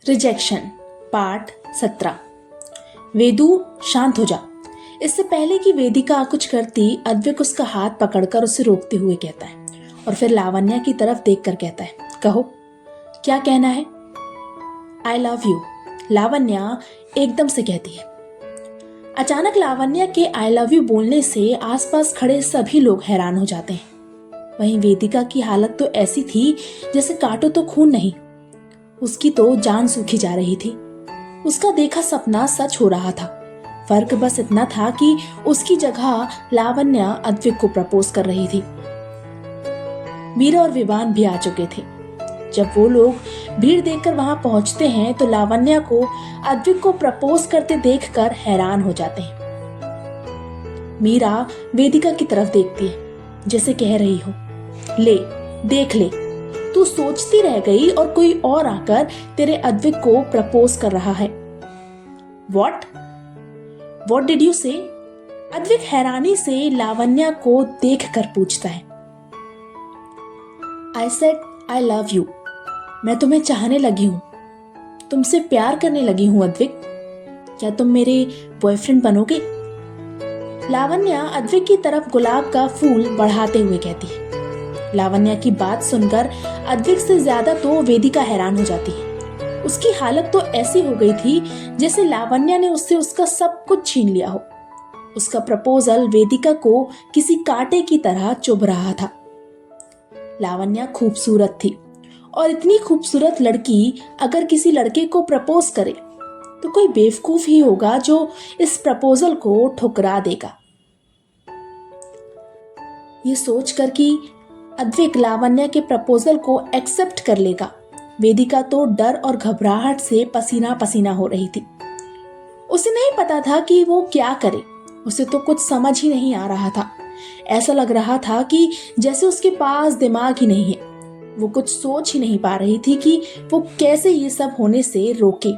Rejection part 17। Vedu शांत हो जा। इससे पहले कि वेदिका कुछ करती, अद्विक उसका हाथ पकड़कर उसे रोकते हुए कहता है और फिर लावण्या की तरफ देखकर कहता है, कहो क्या कहना है। आई लव यू, लावण्या एकदम से कहती है। अचानक लावण्या के आई लव यू बोलने से आसपास खड़े सभी लोग हैरान हो जाते हैं। वहीं वेदिका की हालत तो ऐसी थी जैसे काटो तो खून नहीं, उसकी तो जान सूखी जा रही थी। उसका देखा सपना सच हो रहा था। फर्क बस इतना था कि उसकी जगह लावण्या अद्विक को प्रपोज कर रही थी। मीरा और विवान भी आ चुके थे। जब वो लोग भीड़ देखकर वहां पहुंचते हैं तो लावण्या को अद्विक को प्रपोज करते देखकर हैरान हो जाते हैं। मीरा वेदिका की तरफ देखती है जैसे कह रही हो, ले देख ले, तू सोचती रह गई और कोई और आकर तेरे अद्विक को प्रपोज कर रहा है। What did you say? Advik हैरानी से लावण्या को देखकर पूछता है। I said I love you. मैं तुम्हें चाहने लगी हूं, तुमसे प्यार करने लगी हूं अद्विक। क्या तुम मेरे बॉयफ्रेंड बनोगे? लावण्या अद्विक की तरफ गुलाब का फूल बढ़ाते हुए कहती है। लावण्या की बात सुनकर अद्विक से ज्यादा तो वेदिका हैरान हो जाती है। उसकी हालत तो ऐसी हो गई थी जैसे लावण्या ने उससे उसका सब कुछ छीन लिया हो। उसका प्रपोजल वेदिका को किसी कांटे की तरह चुभ रहा था। लावण्या खूबसूरत थी और इतनी खूबसूरत लड़की अगर किसी लड़के को प्रपोज करे तो कोई बेवकूफ ही होगा जो इस प्रपोजल को ठुकरा देगा। ये सोचकर कि अद्विक लावण्या के प्रपोजल को एक्सेप्ट कर लेगा, वेदिका तो डर और घबराहट से पसीना पसीना हो रही थी। उसे नहीं पता था कि वो क्या करे, उसे तो कुछ समझ ही नहीं आ रहा था। ऐसा लग रहा था कि जैसे उसके पास दिमाग ही नहीं है। वो कुछ सोच ही नहीं पा रही थी कि वो कैसे ये सब होने से रोके।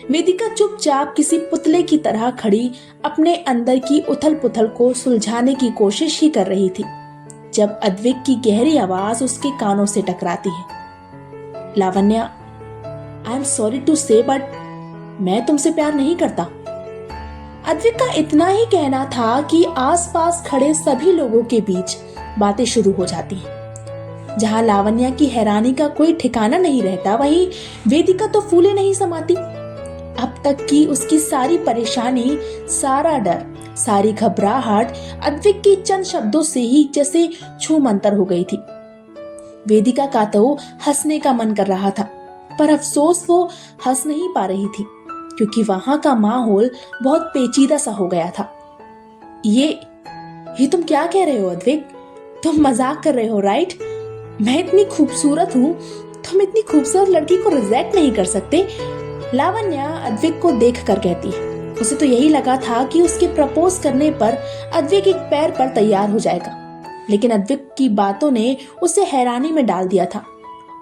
वेदिका चुपचाप किसी पुतले की तरह खड़ी अपने अंदर की उथल पुथल को सुलझाने की कोशिश ही कर रही थी जब अद्विक की गहरी आवाज उसके कानों से टकराती है। Lavanya, I am sorry to say but मैं तुमसे प्यार नहीं करता। अद्विक का इतना ही कहना था कि आसपास खड़े सभी लोगों के बीच बातें शुरू हो जाती हैं। जहां लावण्या की हैरानी का कोई ठिकाना नहीं रहता, वहीं वेदिका तो फूले नहीं समाती। अब तक की उसकी सारी परेशानी, सारा डर, सारी घबराहट अद्विक की चंद शब्दों से ही जैसे छू मंतर हो गई थी। वेदिका का तो हंसने का मन कर रहा था, पर अफसोस वो हंस नहीं पा रही थी क्योंकि वहां का माहौल बहुत पेचीदा सा हो गया था। ये तुम क्या कह रहे हो अद्विक? तुम मजाक कर रहे हो राइट? मैं इतनी खूबसूरत हूँ, तुम इतनी खूबसूरत लड़की को रिजेक्ट नहीं कर सकते। लावण्या अद्विक को देखकर कहती है। उसे तो यही लगा था कि उसके प्रपोज करने पर अद्विक एक पैर पर तैयार हो जाएगा, लेकिन अद्विक की बातों ने उसे हैरानी में डाल दिया था।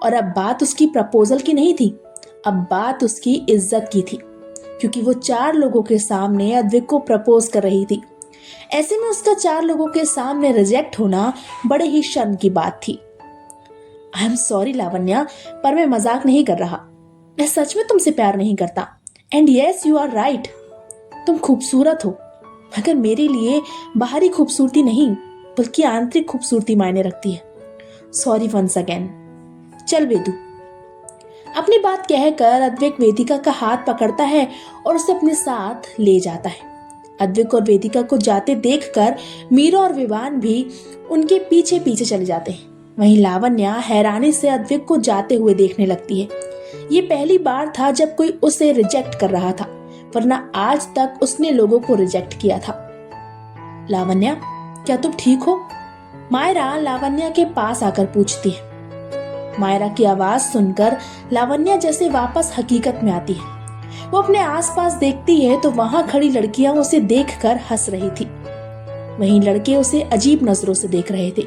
और अब बात उसकी प्रपोजल की नहीं थी, अब बात उसकी इज्जत की थी, क्योंकि वो 4 लोगों के सामने अद्विक को प्रपोज कर रही थी। ऐसे में उसका 4 लोगों के सामने रिजेक्ट होना बड़े ही शर्म की बात थी। आई एम सॉरी लावण्या, पर मैं मजाक नहीं कर रहा। मैं सच में तुमसे प्यार नहीं करता। And yes you are right, तुम खूबसूरत हो, मगर मेरे लिए बाहरी खूबसूरती नहीं बल्कि आंतरिक खूबसूरती मायने रखती है। Sorry once again. चल वेदू। अपनी बात कहकर अद्विक वेदिका का हाथ पकड़ता है और उसे अपने साथ ले जाता है। अद्विक और वेदिका को जाते देखकर मीरा और विवान भी उनके पीछे पीछे चले जाते हैं। वहीं लावण्या हैरानी से अद्विक को जाते हुए देखने लगती है। ये पहली बार था जब कोई उसे रिजेक्ट कर रहा था, वरना आज तक उसने लोगों को रिजेक्ट किया था। लावण्या, क्या तुम ठीक हो? मायरा लावण्या के पास आकर पूछती है। मायरा की आवाज सुनकर लावण्या जैसे वापस हकीकत में आती है। वो अपने आसपास देखती है तो वहां खड़ी लड़कियां उसे देखकर हंस रही थी, वहीं लड़के उसे अजीब नजरों से देख रहे थे।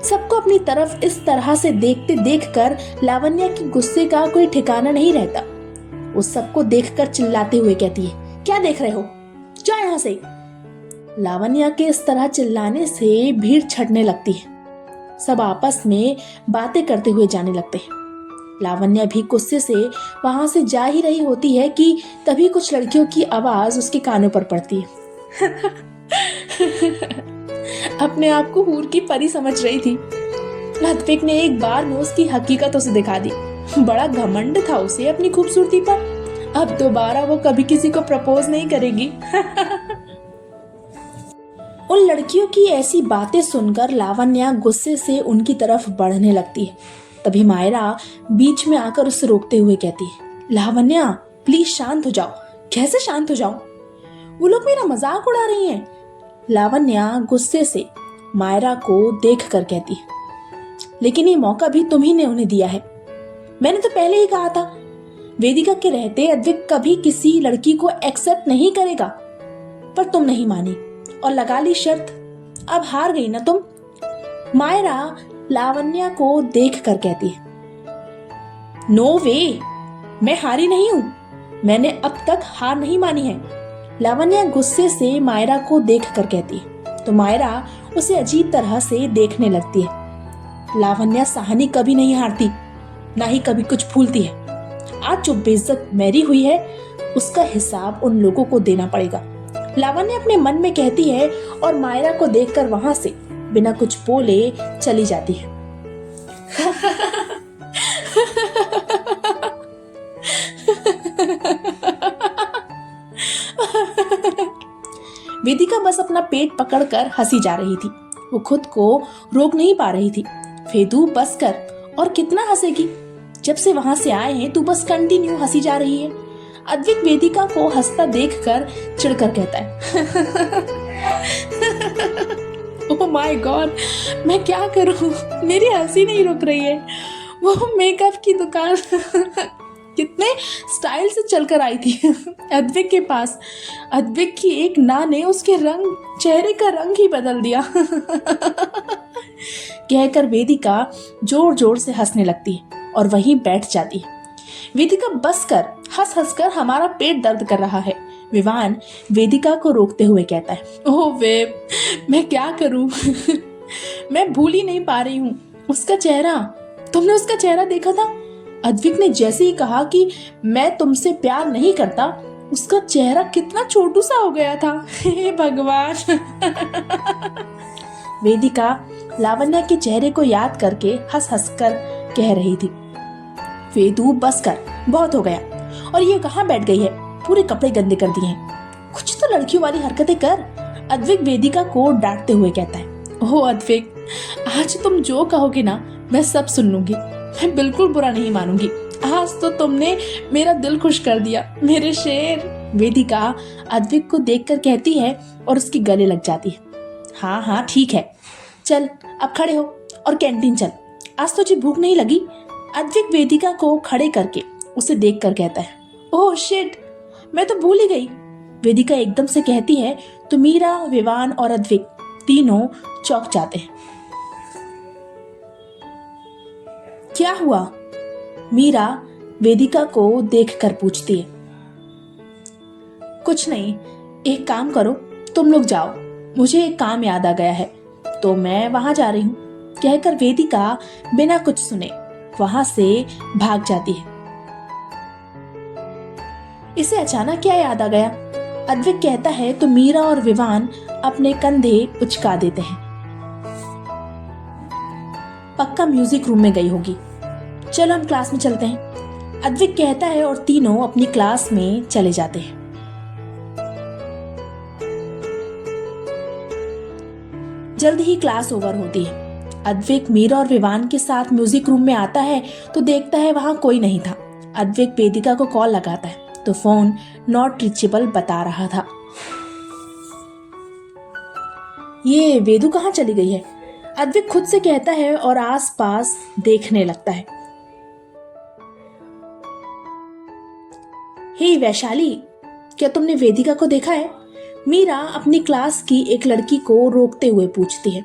सबको अपनी तरफ इस तरह से देखते देखकर लावण्या की गुस्से का कोई ठिकाना नहीं रहता। वो सबको देखकर चिल्लाते हुए कहती है, क्या देख रहे हो, जाओ यहाँ से। लावण्या के इस तरह चिल्लाने से भीड़ छटने लगती है। सब आपस में बातें करते हुए जाने लगते हैं। लावण्या भी गुस्से से वहां से जा ही रही होती है कि तभी कुछ लड़कियों की आवाज उसके कानों पर पड़ती है। अपने आप को हूर की परी समझ रही थी। अद्विक ने एक बार में उसकी हकीकत उसे दिखा दी। बड़ा घमंड था उसे अपनी खूबसूरती पर। अब दोबारा वो कभी किसी को प्रपोज नहीं करेगी। उन लड़कियों की ऐसी बातें सुनकर लावण्या गुस्से से उनकी तरफ बढ़ने लगती है। तभी मायरा बीच में आकर उसे रोकते हुए कहती है, लावण्या प्लीज शांत हो जाओ। कैसे शांत हो जाऊं? वो लोग मेरा मजाक उड़ा रही हैं। लावण्या गुस्से से मायरा को देख कर कहती है, लेकिन ये मौका भी तुम्ही ने उन्हें दिया है। मैंने तो पहले ही कहा था, वेदिका के रहते अद्विक कभी किसी लड़की को एक्सेप्ट नहीं करेगा, पर तुम नहीं मानी और लगा ली शर्त। अब हार गई ना तुम। मायरा लावण्या को देख कर कहती है, नो वे, मैं हारी नहीं हूं। मैंने अब तक हार नहीं मानी है। लावण्या गुस्से से मायरा को देख कर कहती है, तो मायरा उसे अजीब तरह से देखने लगती है। लावण्या साहनी कभी नहीं हारती, ना ही कभी कुछ भूलती है। आज जो बेइज्जत मेरी हुई है उसका हिसाब उन लोगों को देना पड़ेगा। लावण्या अपने मन में कहती है और मायरा को देखकर वहां से बिना कुछ बोले चली जाती है। वेदिका बस अपना पेट पकड़कर हंसी जा रही थी। वो खुद को रोक नहीं पा रही थी। वेदू बस कर, और कितना हंसेगी? जब से वहां से आए हैं तू बस कंटिन्यू हंसी जा रही है। अद्विक वेदिका को हंसता देखकर चिढ़कर कहता है, ओह माय गॉड, मैं क्या करूं? मेरी हंसी नहीं रुक रही है। वो मेकअप की दुकान कितने स्टाइल से चलकर आई थी अद्विक के पास। अद्विक की एक ना ने उसके चेहरे का रंग ही बदल दिया। कहकर वेदिका जोर जोर से हंसने लगती है और वहीं बैठ जाती है। वेदिका बस कर, हंस हंस कर हमारा पेट दर्द कर रहा है। विवान वेदिका को रोकते हुए कहता है, ओह वेब, मैं क्या करूं? मैं भूल ही नहीं पा रही हूं उसका चेहरा। तुमने उसका चेहरा देखा था? अद्विक ने जैसे ही कहा कि मैं तुमसे प्यार नहीं करता, उसका चेहरा कितना छोटू सा हो गया था। हे भगवान। वेदिका लावण्या के चेहरे को याद करके हंस हंस कर कह रही थी, वेदू बस कर, बहुत हो गया। और ये कहाँ बैठ गई है? पूरे कपड़े गंदे कर दिए हैं। कुछ तो लड़कियों वाली हरकतें कर। अद्विक वेदिका को डांटते हुए कहता है, ओह अद्विक, आज तुम जो कहोगे ना मैं सब सुन लूंगी। मैं बिल्कुल बुरा नहीं मानूंगी। आज तो तुमने मेरा दिल खुश कर दिया, मेरे शेर। वेदिका अद्विक को देखकर कहती है और उसके गले लग जाती है। हाँ हाँ ठीक है, चल अब खड़े हो और कैंटीन चल। आज तुझे भूख नहीं लगी? अद्विक वेदिका को खड़े करके उसे देखकर कहता है, ओह शिट, मैं तो भूल ही गई। वेदिका एकदम से कहती है तो मीरा, विवान और अद्विक तीनों चौंक जाते हैं। क्या हुआ? मीरा वेदिका को देखकर पूछती है। कुछ नहीं, एक काम करो, तुम लोग जाओ, मुझे एक काम याद आ गया है तो मैं वहां जा रही हूँ। कहकर वेदिका बिना कुछ सुने वहां से भाग जाती है। इसे अचानक क्या याद आ गया? अद्विक कहता है तो मीरा और विवान अपने कंधे उचका देते हैं। पक्का म्यूजिक रूम में गई होगी, चलो हम क्लास में चलते हैं। अद्विक कहता है और तीनों अपनी क्लास में चले जाते हैं। जल्द ही क्लास ओवर होती है। अद्विक मीरा और विवान के साथ म्यूजिक रूम में आता है तो देखता है वहां कोई नहीं था। अद्विक वेदिका को कॉल लगाता है तो फोन नॉट रीचेबल बता रहा था। ये वेदू कहाँ चली गई है? अद्विक खुद से कहता है और आसपास देखने लगता है। हे वैशाली, क्या तुमने वेदिका को देखा है? मीरा अपनी क्लास की एक लड़की को रोकते हुए पूछती है।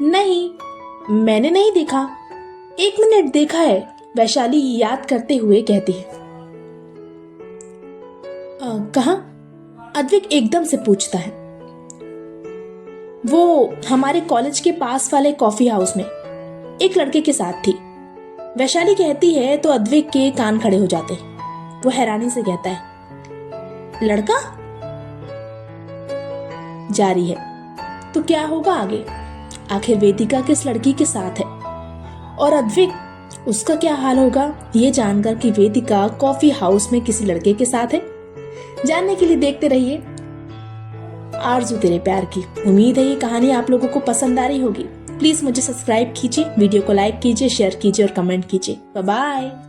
नहीं, मैंने नहीं देखा। 1 मिनट देखा है, वैशाली याद करते हुए कहती है। कहाँ? अद्विक एकदम से पूछता है। वो हमारे कॉलेज के पास वाले कॉफी हाउस में एक लड़के के साथ थी। वैशाली कहती है तो अद्विक के कान खड़े हो जाते। वो हैरानी से कहता है, लड़का? जारी है, तो क्या होगा आगे? आखिर वेदिका किस लड़की के साथ है और अद्विक, उसका क्या हाल होगा ये जानकर कि वेदिका कॉफी हाउस में किसी लड़के के साथ है? जानने के लिए देखते रहिए आरज़ू तेरे प्यार की। उम्मीद है ये कहानी आप लोगों को पसंद आ रही होगी। प्लीज मुझे सब्सक्राइब कीजिए, वीडियो को लाइक कीजिए, शेयर कीजिए और कमेंट कीजिए। Bye bye.